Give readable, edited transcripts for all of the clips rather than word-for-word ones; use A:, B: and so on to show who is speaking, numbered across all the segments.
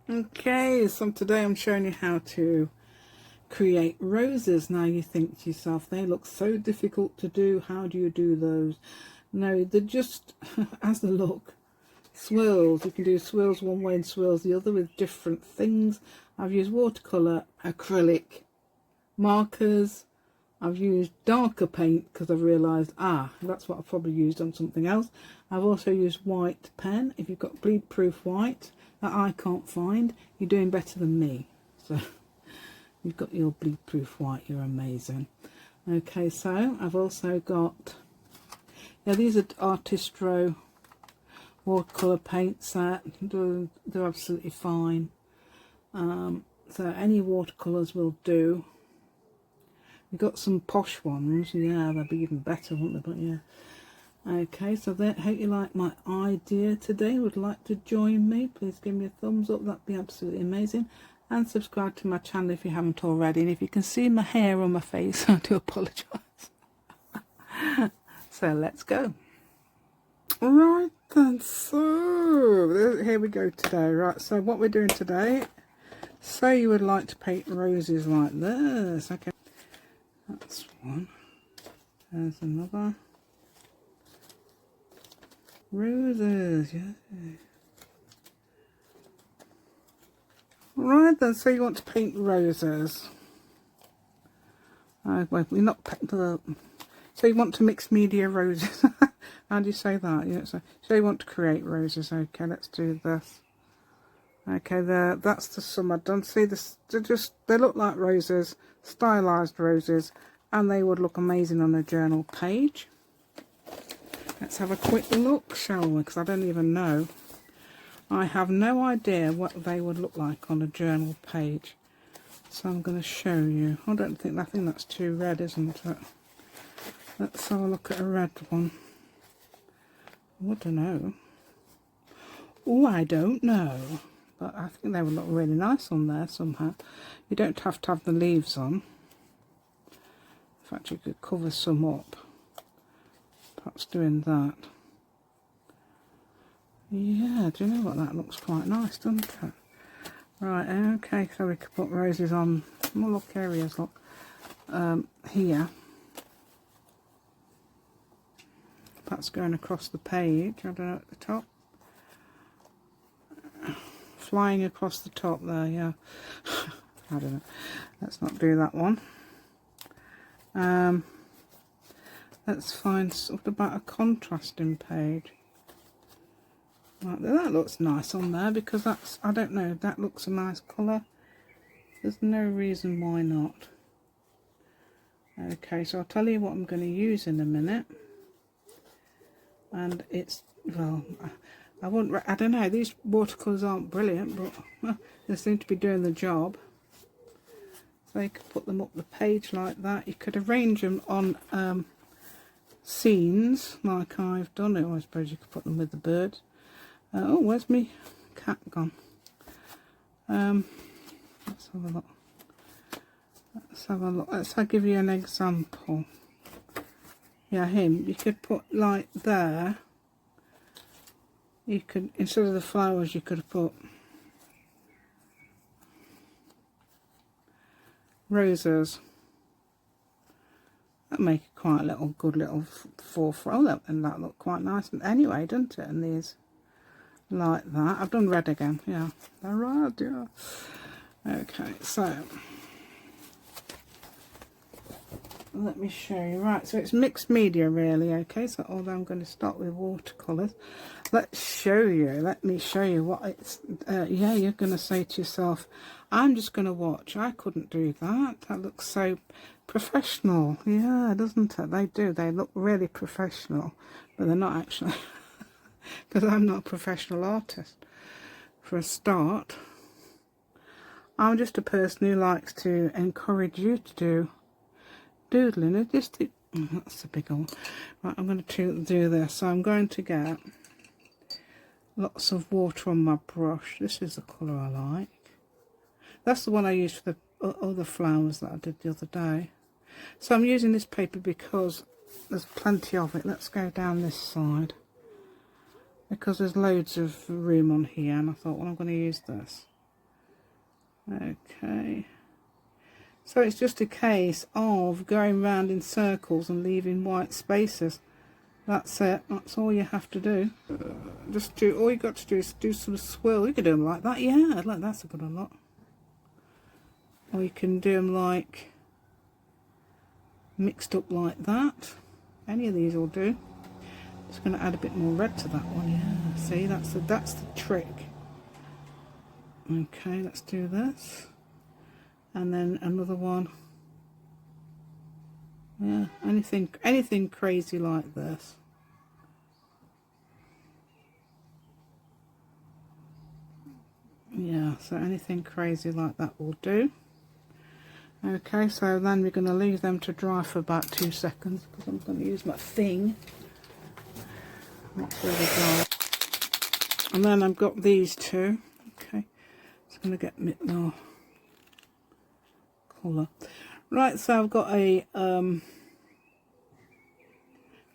A: Okay, so today I'm showing you how to create roses. Now you think to yourself, they look so difficult to do. How do you do those? No, they're just as they look. Swirls. You can do swirls one way and swirls the other with different things. I've used watercolour, acrylic, markers. I've used darker paint because I've realised, that's what I've probably used on something else. I've also used white pen. If you've got bleed proof white that I can't find, you're doing better than me. So you've got your bleed proof white, you're amazing. Okay, so I've also got, these are Artistro watercolour paint set. They're absolutely fine. So any watercolours will do. We've got some posh ones, yeah, they'll be even better, won't they? But yeah. Okay, so I hope you like my idea today. Would like to join me? Please give me a thumbs up, that'd be absolutely amazing. And subscribe to my channel if you haven't already. And if you can see my hair on my face, I do apologise. So let's go. Right then, so here we go today. Right, so what we're doing today, say you would like to paint roses like this. Okay, that's one. There's another. Roses, yeah. Right then, so you want to paint roses. Well, we're not so you want to mix media roses. How do you say that? Yeah, so you want to create roses. Okay, let's do this. Okay, that's the sum I've done. See this? They look like roses, stylized roses, and they would look amazing on a journal page. Let's have a quick look, shall we? Because I don't even know. I have no idea what they would look like on a journal page. So I'm going to show you. I think that's too red, isn't it? Let's have a look at a red one. I don't know. Oh, I don't know. But I think they would look really nice on there somehow. You don't have to have the leaves on. In fact, you could cover some up. Perhaps doing that. Yeah, do you know what? That looks quite nice, doesn't it? Right, okay, so we could put roses on more look areas, look. Here. Perhaps going across the page, I don't know, at the top. Flying across the top there, yeah. I don't know. Let's not do that one. Let's find sort about a contrasting page. Right, that looks nice on there because that's, I don't know, that looks a nice colour. There's no reason why not. Okay, so I'll tell you what I'm going to use in a minute. And it's, well, I don't know, these watercolours aren't brilliant, but well, they seem to be doing the job. So you could put them up the page like that. You could arrange them on scenes like I've done it, or I suppose you could put them with the birds. Oh, where's me cat gone? Let's have a look. Let's give you an example. Yeah, him. You could put like there. You could, instead of the flowers, you could have put roses. That make it quite a little good little forefront. Oh, and that looked quite nice. Anyway, doesn't it? And these like that. I've done red again. Yeah, they're red. Yeah. Okay, so let me show you. Right, so it's mixed media really. Okay, so although I'm going to start with watercolours, let me show you what it's yeah, you're going to say to yourself, I'm just going to watch. I couldn't do that. That looks so professional. Yeah, doesn't it? They look really professional, but they're not actually. Because I'm not a professional artist. For a start, I'm just a person who likes to encourage you to do doodling. That's a big one. Right, I'm going to do this. So I'm going to get lots of water on my brush. This is the colour I like. That's the one I used for the other flowers that I did the other day. So I'm using this paper because there's plenty of it. Let's go down this side. Because there's loads of room on here, and I thought, well, I'm going to use this. Okay, so it's just a case of going round in circles and leaving white spaces. That's it. That's all you have to do. Just do, all you got to do is do some swirl. You can do them like that. Yeah, like that's a good one. Lot. Or you can do them like mixed up like that. Any of these will do. Just going to add a bit more red to that one. Yeah. See, that's the trick. Okay, let's do this. And then another one. Yeah, anything crazy like this. Yeah, so anything crazy like that will do. Okay, so then we're going to leave them to dry for about 2 seconds because I'm going to use my thing. Make sure they dry. And then I've got these two. Okay, it's going to get a bit more colour. Right, so I've got a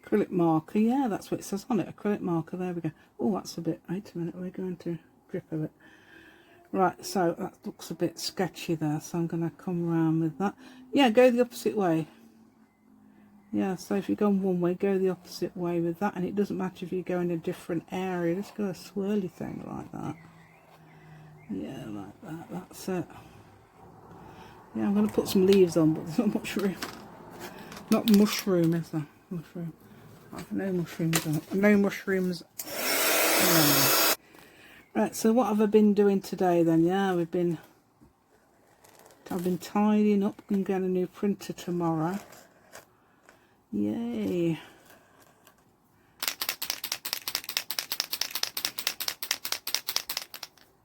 A: acrylic marker. Yeah, that's what it says on it, acrylic marker. There we go. Oh, that's a bit, wait a minute, we're going to drip a bit. Right, so that looks a bit sketchy there, so I'm going to come around with that. Yeah, go the opposite way. Yeah, so if you go one way, go the opposite way with that, and it doesn't matter if you go in a different area, just go a swirly thing like that. Yeah, like that, that's it. Yeah, I'm going to put some leaves on, but there's not much room. Not mushroom, is there? Mushroom. No mushrooms. No mushrooms. No. Right, so what have I been doing today then? Yeah, I've been tidying up and getting a new printer tomorrow. Yay.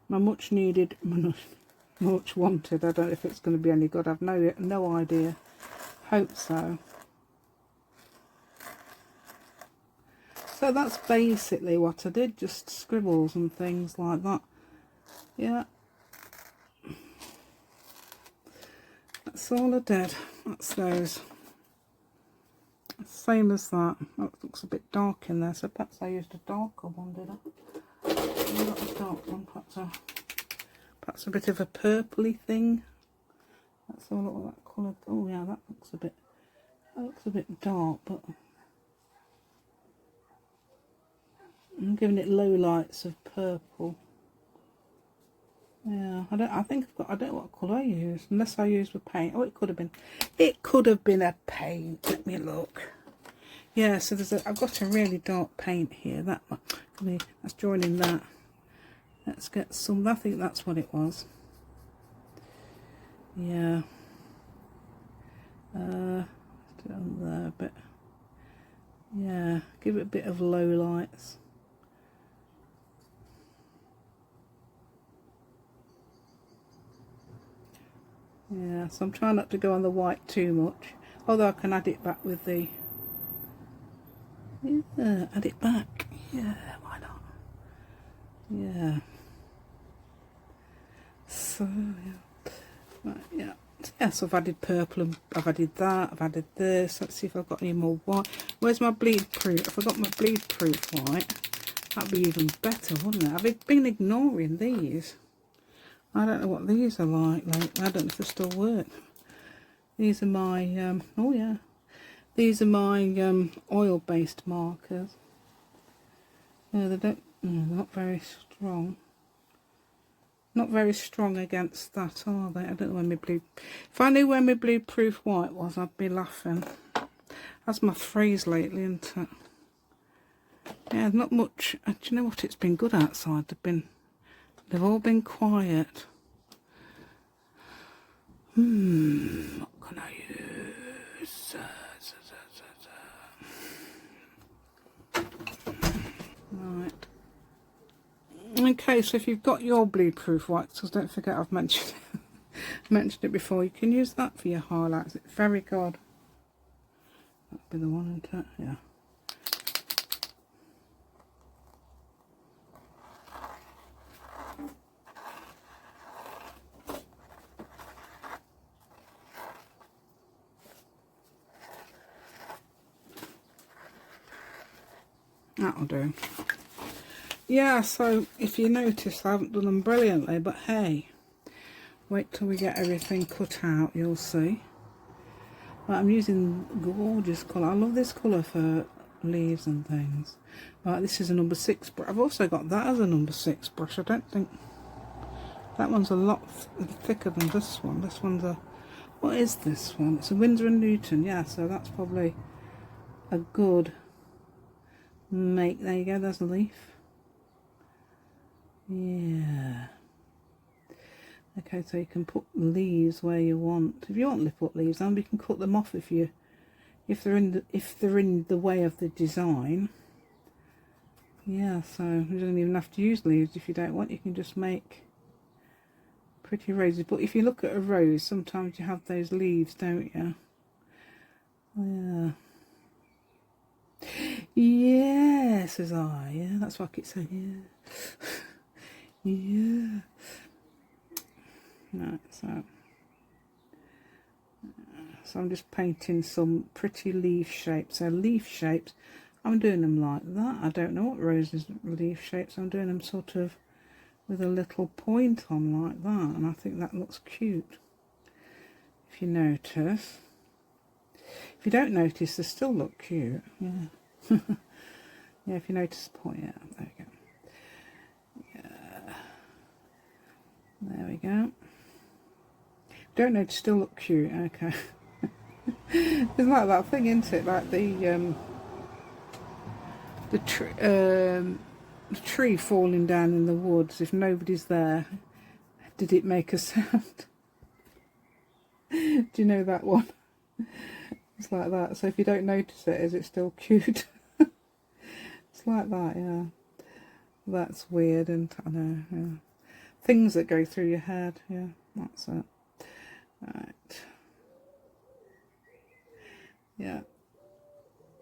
A: My much needed, much wanted, I don't know if it's going to be any good, I've no idea. Hope so. So that's basically what I did, just scribbles and things like that. Yeah. That's all I did. That's those. Same as that. Oh, it looks a bit dark in there, so perhaps I used a darker one, did I? Not a dark one, perhaps a bit of a purpley thing. That's all that colour. Oh yeah, that looks a bit dark, but I'm giving it low lights of purple. Yeah, I don't know what colour I used, unless I used a paint. Oh, it could have been a paint. Let me look. Yeah, so I've got a really dark paint here. That one, that's joining that. Let's get some. I think that's what it was. Yeah. Let's do it on there a bit. Yeah, give it a bit of low lights. Yeah, so I'm trying not to go on the white too much, although I can add it back with the, yeah, add it back, yeah, why not, yeah, so, yeah, right, yeah, yes, I've added purple, and I've added that, I've added this. Let's see if I've got any more white. Where's my bleed proof? If I got my bleed proof white, that'd be even better, wouldn't it? I've been ignoring these. I don't know what these are like lately. I don't know if they still work. These are my, oh yeah, these are my oil-based markers. No, they're not very strong. Not very strong against that, are they? I don't know when my blue... If I knew when my blue proof white was, I'd be laughing. That's my phrase lately, isn't it? Yeah, not much. Do you know what? It's been good outside. They've all been quiet. What can I use? Right. Okay, so if you've got your blue proof whites, because don't forget I've mentioned it before, you can use that for your highlights. It's very good. That'd be the one, isn't it? Yeah. That'll do. Yeah, so if you notice, I haven't done them brilliantly, but hey, Wait till we get everything cut out, you'll see. Right, I'm using gorgeous colour. I love this colour for leaves and things. Right, this is a number 6 brush. I've also got that as a number 6 brush. I don't think that one's a lot thicker than this one. This one's a, what is this one? It's a Winsor & Newton, yeah, so that's probably a good make. There you go, there's a leaf. Yeah. Okay, so you can put leaves where you want. If you want to put leaves on, you can cut them off if they're in the way of the design. Yeah, so you don't even have to use leaves if you don't want. You can just make pretty roses. But if you look at a rose, sometimes you have those leaves, don't you? Yeah. Yeah, says I. Yeah, that's what I keep saying. Yeah. Yeah. Right, so I'm just painting some pretty leaf shapes. So leaf shapes, I'm doing them like that. I don't know what roses leaf shapes. I'm doing them sort of with a little point on like that, and I think that looks cute. If you notice, if you don't notice, they still look cute. Yeah, yeah. If you notice the point, yeah. There we go. Yeah, there we go. Don't know, to still look cute. Okay. It's like that thing, isn't it? Like the tree falling down in the woods. If nobody's there, did it make a sound? Do you know that one? It's like that. So if you don't notice it, is it still cute? It's like that, yeah. That's weird, and I know. Yeah. Things that go through your head. Yeah, that's it. Right. Yeah.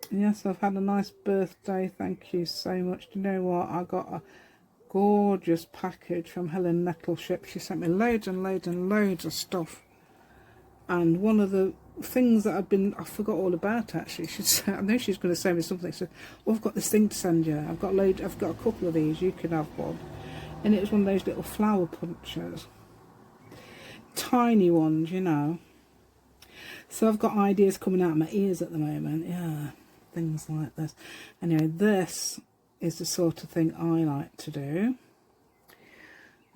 A: Yes, I've had a nice birthday. Thank you so much. Do you know what? I got a gorgeous package from Helen Nettleship. She sent me loads and loads and loads of stuff. And one of the things that I forgot all about actually. I know she's going to send me something. So, oh, I've got this thing to send you. I've got a couple of these. You can have one. And it was one of those little flower punchers. Tiny ones, you know. So I've got ideas coming out of my ears at the moment. Yeah, things like this. Anyway, this is the sort of thing I like to do.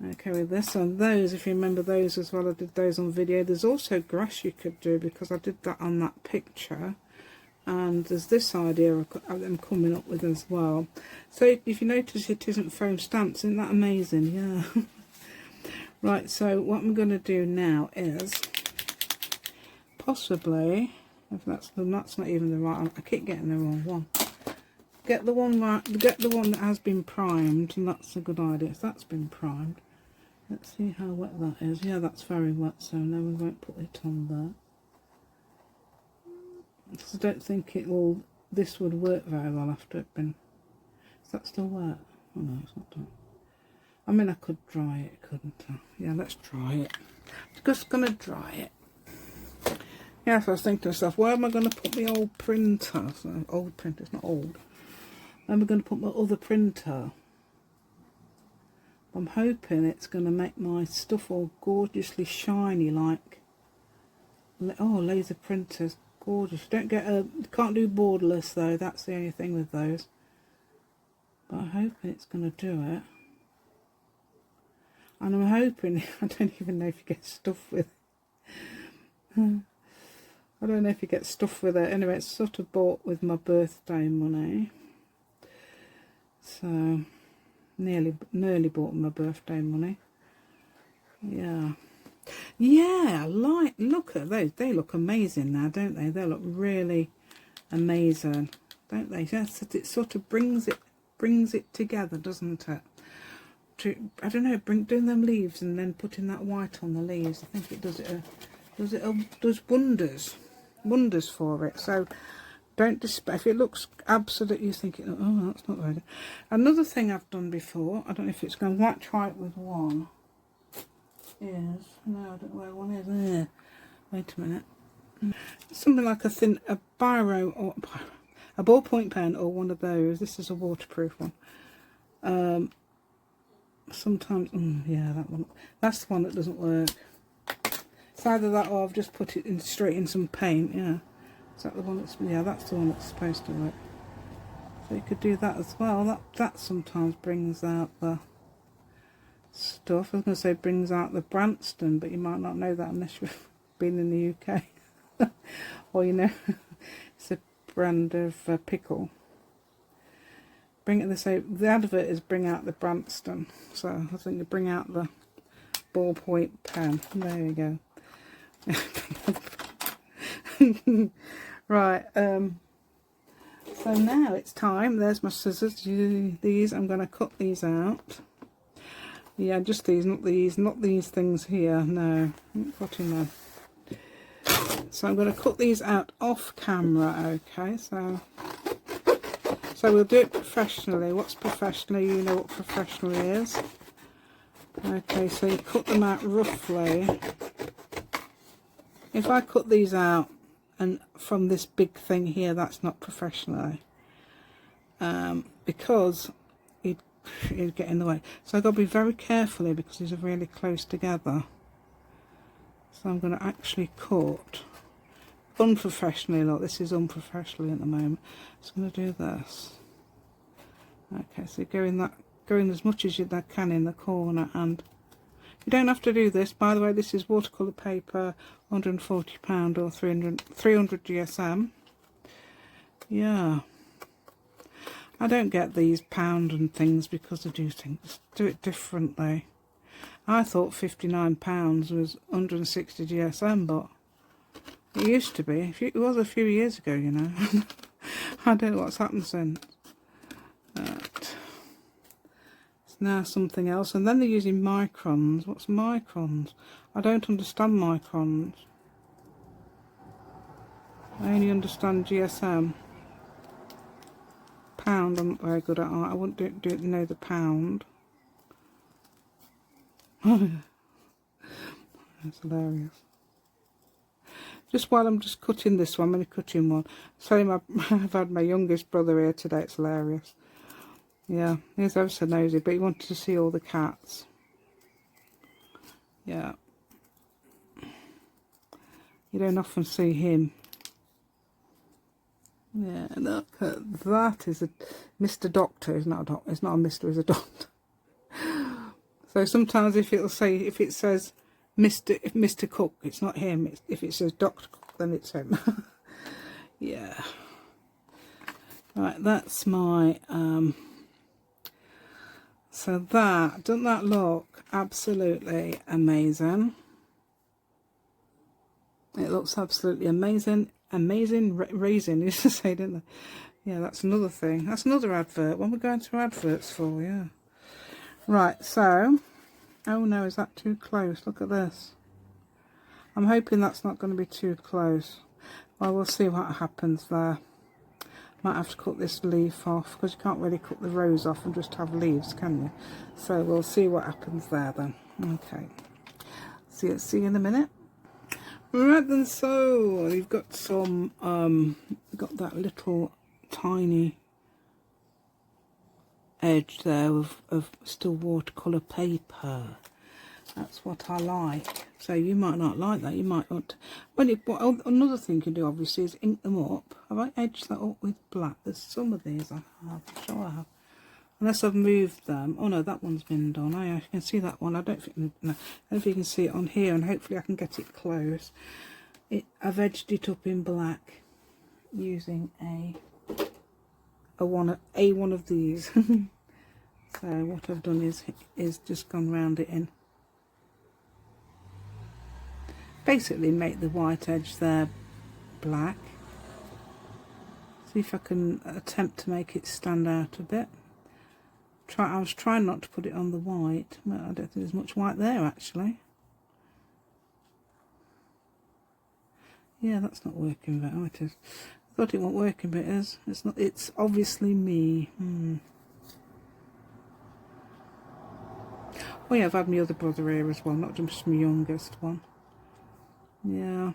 A: Okay, with this and those, if you remember those as well, I did those on video. There's also grass you could do, because I did that on that picture. And there's this idea of them coming up with as well. So if you notice, it isn't foam stamped. Isn't that amazing? Yeah. Right, so what I'm going to do now is possibly, if that's not even the right one, I keep getting the wrong one. Get the one right, get the one that has been primed, and that's a good idea. If that's been primed, let's see how wet that is. Yeah, that's very wet, so no, we won't put it on there. Because I don't think this would work very well after it's been. Is that still wet? Oh no, it's not done. I mean, I could dry it, couldn't I? Yeah, let's dry it. I'm just going to dry it. Yeah, so I was thinking to myself, where am I going to put my old printer? So, old printer, it's not old. Where am I going to put my other printer? I'm hoping it's going to make my stuff all gorgeously shiny, like, oh, laser printers, gorgeous. Can't do borderless though, that's the only thing with those. But I'm hoping it's going to do it. And I'm hoping, I don't even know if you get stuff with it. I don't know if you get stuff with it. Anyway, it's sort of bought with my birthday money. So, nearly bought my birthday money. Yeah. Yeah, look at those. They look amazing now, don't they? They look really amazing, don't they? Yes, it sort of brings it together, doesn't it? I don't know, doing them leaves and then putting that white on the leaves. I think it does wonders for it. So don't despair if it looks absolutely, you're thinking, oh, that's not very good. Another thing I've done before, I don't know if it's going to try it with one. No, I don't know where one is. There. Wait a minute. Something like a biro or a ballpoint pen or one of those. This is a waterproof one. Sometimes, yeah, that one. That's the one that doesn't work. It's either that or I've just put it in straight in some paint. Yeah, is that the one that's, yeah, that's the one that's supposed to work. So you could do that as well. That sometimes brings out the stuff. I was going to say brings out the Branston, but you might not know that unless you've been in the UK. Or you know, it's a brand of pickle. The advert is bring out the Branston, so I think you bring out the ballpoint pen. There you go. Right, so now it's time. There's my scissors. These, I'm going to cut these out. Yeah, just these, not these things here. No, not cutting them. So I'm going to cut these out off camera. Okay, so we'll do it professionally. What's professionally? You know what professionally is. Okay, so you cut them out roughly. If I cut these out and from this big thing here, that's not professionally, because it'd get in the way. So I've got to be very careful here because these are really close together. So I'm going to actually cut unprofessionally. Look, this is unprofessionally at the moment. So I'm going to do this. Okay, so going as much as you can in the corner, and you don't have to do this. By the way, this is watercolour paper, £140 or 300 GSM. Yeah, I don't get these pound and things because I do it differently. I thought £59 was 160 GSM, but it used to be. It was a few years ago, you know. I don't know what's happened since. It's now something else. And then they're using microns. What's microns? I don't understand microns. I only understand GSM. Pound, I'm not very good at art. I wouldn't know the pound. That's hilarious. Just while I'm just cutting this one, I'm only cutting one. So I've had my youngest brother here today. It's hilarious. Yeah, he's ever so nosy, but he wanted to see all the cats. Yeah. You don't often see him. Yeah, look at that. Is a Mr. Doctor. It's not a doctor. It's not a Mr. It's a doctor. So sometimes if it says Mr. Cook, it's not him. If it says Dr. Cook, then it's him. Yeah. Right, that's my so doesn't that look absolutely amazing? It looks absolutely amazing. Raisin, used to say, didn't they? Yeah, that's another thing. That's another advert. What we're going to adverts for, yeah. Right, so, oh no, is that too close? Look at this. I'm hoping that's not going to be too close. Well, we'll see what happens there. Might have to cut this leaf off because you can't really cut the rose off and just have leaves, can you? So we'll see what happens there then. Okay. See you in a minute. Right then, so you've got some got that little tiny edge there of still watercolour paper. That's what I like. So you might not like that. You might want to, well, another thing you can do obviously is ink them up. Have I edged that up with black? There's some of these I have. I'm sure I have. Unless I've moved them. Oh no, that one's been done. Oh yeah, you can see that one. I don't think, no, I don't know if you can see it on here, and hopefully I can get it close. I've edged it up in black using one of these. So what I've done is just gone round it in. Basically make the white edge there black. See if I can attempt to make it stand out a bit. I was trying not to put it on the white. Well, I don't think there's much white there actually. Yeah, that's not working very well. Oh, it is. I thought it wasn't working, but it is. It's not. It's obviously me. Oh yeah, I've had my other brother here as well, not just my youngest one. Yeah.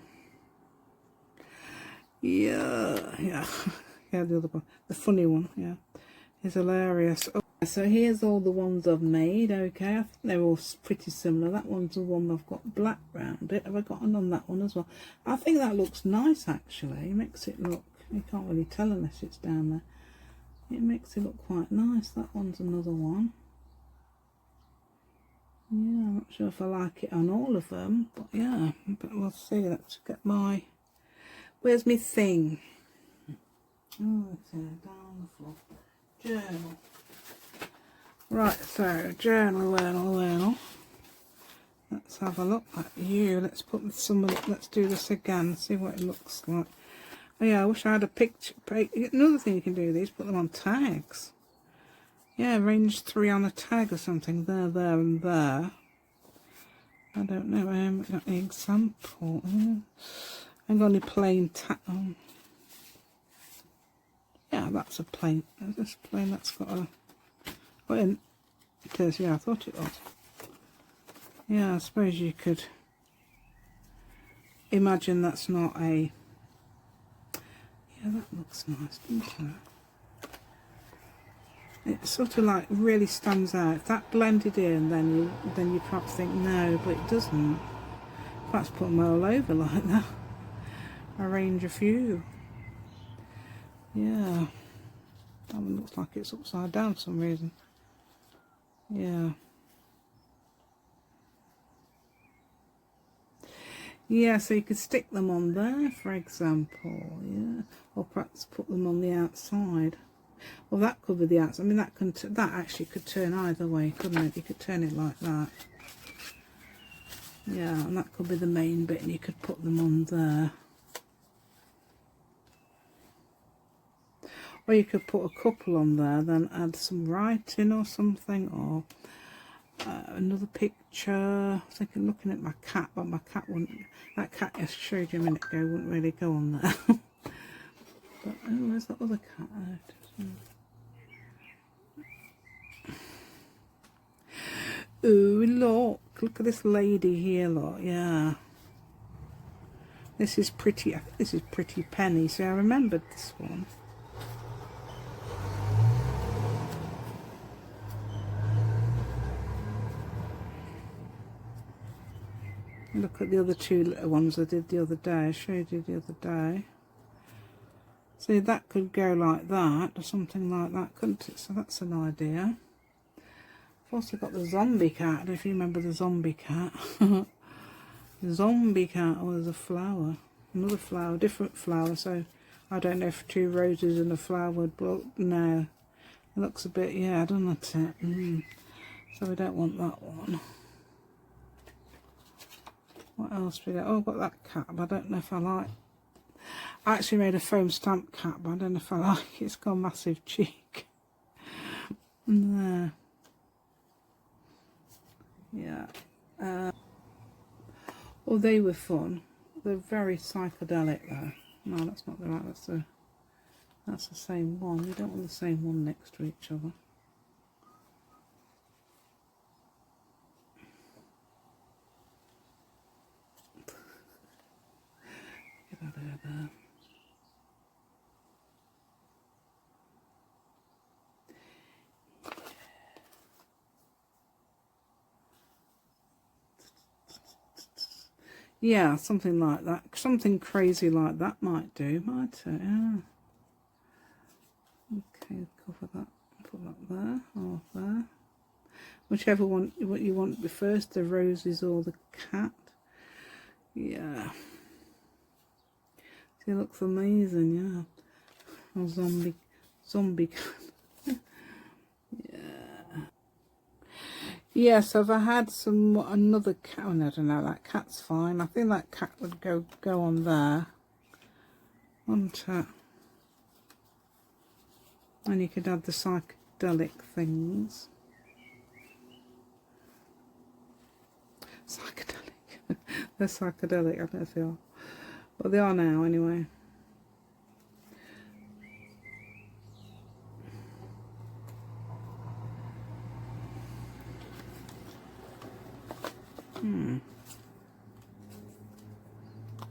A: Yeah. Yeah, the other one. The funny one, yeah. He's hilarious. Oh, So here's all the ones I've made. Okay, I think they're all pretty similar. That one's the one I've got black round it. Have I got on that one as well? I think that looks nice actually. It makes it look, you can't really tell unless it's down there. It makes it look quite nice. That one's another one. Yeah, I'm not sure if I like it on all of them, but yeah, but we'll see. Let's get my, where's my thing? Oh, it's down the floor. Journal. Right, so journal. Let's have a look at you. Let's put some of it, let's do this again, see what it looks like. Oh yeah, I wish I had a picture. Another thing you can do with these, put them on tags. Yeah, arrange 3 on a tag or something. There, there, and there. I don't know. I haven't got any example. I haven't got any plain tag. Oh. Yeah, that's a plain. This plain. That's got a. Well, it is. Yeah, I thought it was. Yeah, I suppose you could imagine that's not a. Yeah, that looks nice, doesn't it? It sort of like really stands out. If that blended in, then you perhaps think no, but it doesn't. Perhaps put them all over like that. Arrange a few. Yeah, that one looks like it's upside down for some reason. Yeah. Yeah, so you could stick them on there, for example. Yeah, or perhaps put them on the outside. Well, that could be the outside. I mean, that actually could turn either way, couldn't it? You could turn it like that. Yeah, and that could be the main bit, and you could put them on there. Or you could put a couple on there, then add some writing or something, or another picture. I was thinking, looking at my cat, but my cat wouldn't. That cat I showed you a minute ago wouldn't really go on there. But oh, where's that other cat? Oh, look at this lady here, look. Yeah, this is pretty. I think this is Pretty Penny. See, I remembered this one. Look at the other 2 little ones I did the other day. I showed you the other day. See, that could go like that, or something like that, couldn't it? So that's an idea. I've also got the zombie cat. I don't know if you remember the zombie cat. The zombie cat. Oh, there's a flower. Another flower, different flower. So I don't know if 2 roses and a flower would, but no. It looks a bit, yeah, doesn't it? So we don't want that one. What else we got? Oh, I've got that cat, but I don't know if I like. I actually made a foam stamp cat, but I don't know if I like it. It's got a massive cheek. There. Yeah. Well, they were fun. They're very psychedelic though. No, that's not the right. That's the same one. You don't want the same one next to each other. Get that out there. Yeah, something like that. Something crazy like that might do, might it? Yeah. Okay, cover that. Put that there or there. Whichever one what you want to be first, the roses or the cat. Yeah. See, it looks amazing, yeah. Oh, zombie cat. Yes, if I had another cat, oh, no, I don't know, that cat's fine. I think that cat would go on there. And you could add the psychedelic things. Psychedelic. They're psychedelic, I don't know if they are. But they are now, anyway.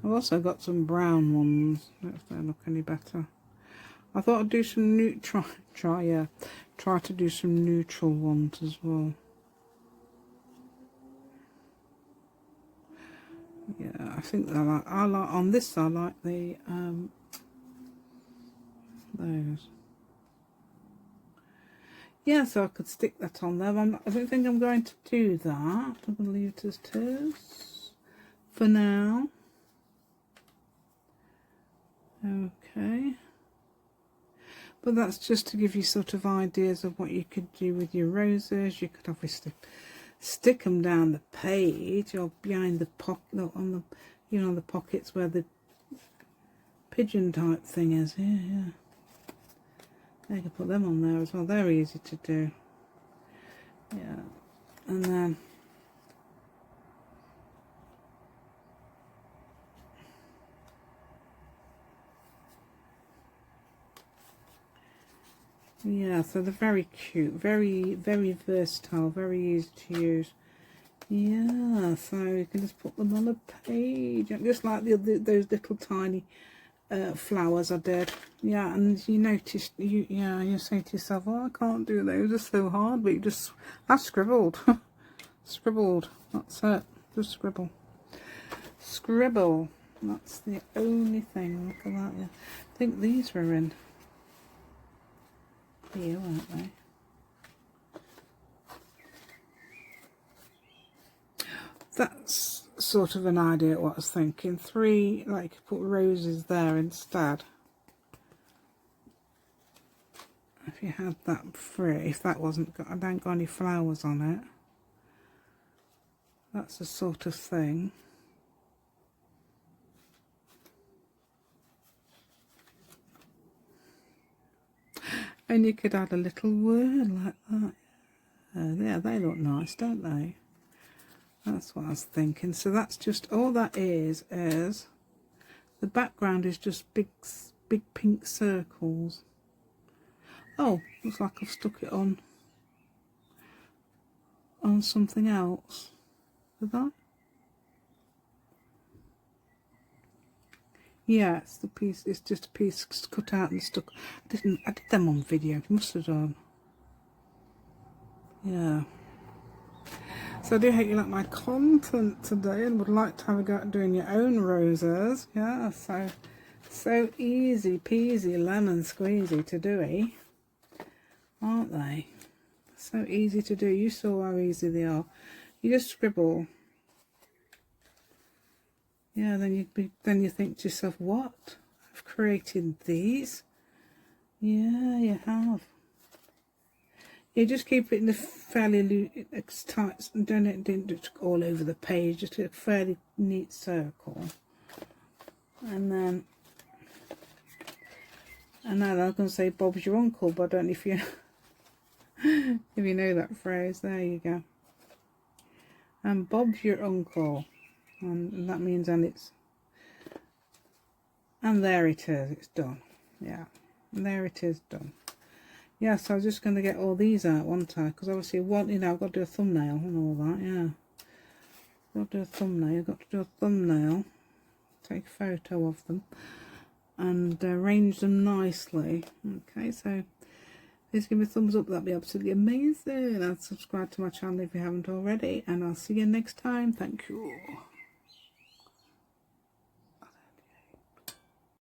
A: I've also got some brown ones. If they look any better. I thought I'd do some try to do some neutral ones as well. Yeah, I think I like on this. I like the those. Yeah, so I could stick that on there. I don't think I'm going to do that. I'm going to leave it as it is for now. Okay. But that's just to give you sort of ideas of what you could do with your roses. You could obviously stick them down the page or behind the pocket, on the, you know, the pockets where the pigeon type thing is. Yeah. You can put them on there as well. They're easy to do. Yeah, and then yeah, so they're very cute, very versatile, very easy to use. Yeah, so you can just put them on a page, just like those little tiny flowers I did. Yeah, and you notice, you say to yourself, oh, I can't do those, they're so hard, but I scribbled. Scribbled, that's it, just scribble. Scribble, that's the only thing. Look at that, yeah. I think these were in here, weren't they? That's sort of an idea what I was thinking. 3, like, put roses there instead. If you had that free, if that wasn't got, I don't got any flowers on it. That's the sort of thing. And you could add a little word like that. Yeah, they look nice, don't they? That's what I was thinking. So that's just, all that is the background is just big pink circles. Oh, looks like I've stuck it on something else. Did I? Yeah, it's the piece. It's just a piece cut out and stuck. I did them on video. Must have done. Yeah. So I do hope you like my content today and would like to have a go at doing your own roses. Yeah, so easy peasy lemon squeezy to do, aren't they? So easy to do. You saw how easy they are. You just scribble. Yeah, then you think to yourself, what? I've created these. Yeah, you have. You just keep it in a fairly tight, don't do it all over the page, just a fairly neat circle. And then I was going to say Bob's your uncle, but I don't know if you if you know that phrase. There you go. And Bob's your uncle, and that means, and there it is. It's done. Yeah, and there it is, done. Yeah, so I was just going to get all these out one time, because obviously I've got to do a thumbnail and all that. Yeah, got to do a thumbnail. Got to do a thumbnail. Take a photo of them and arrange them nicely. Okay, so please give me a thumbs up. That'd be absolutely amazing. And subscribe to my channel if you haven't already. And I'll see you next time. Thank you.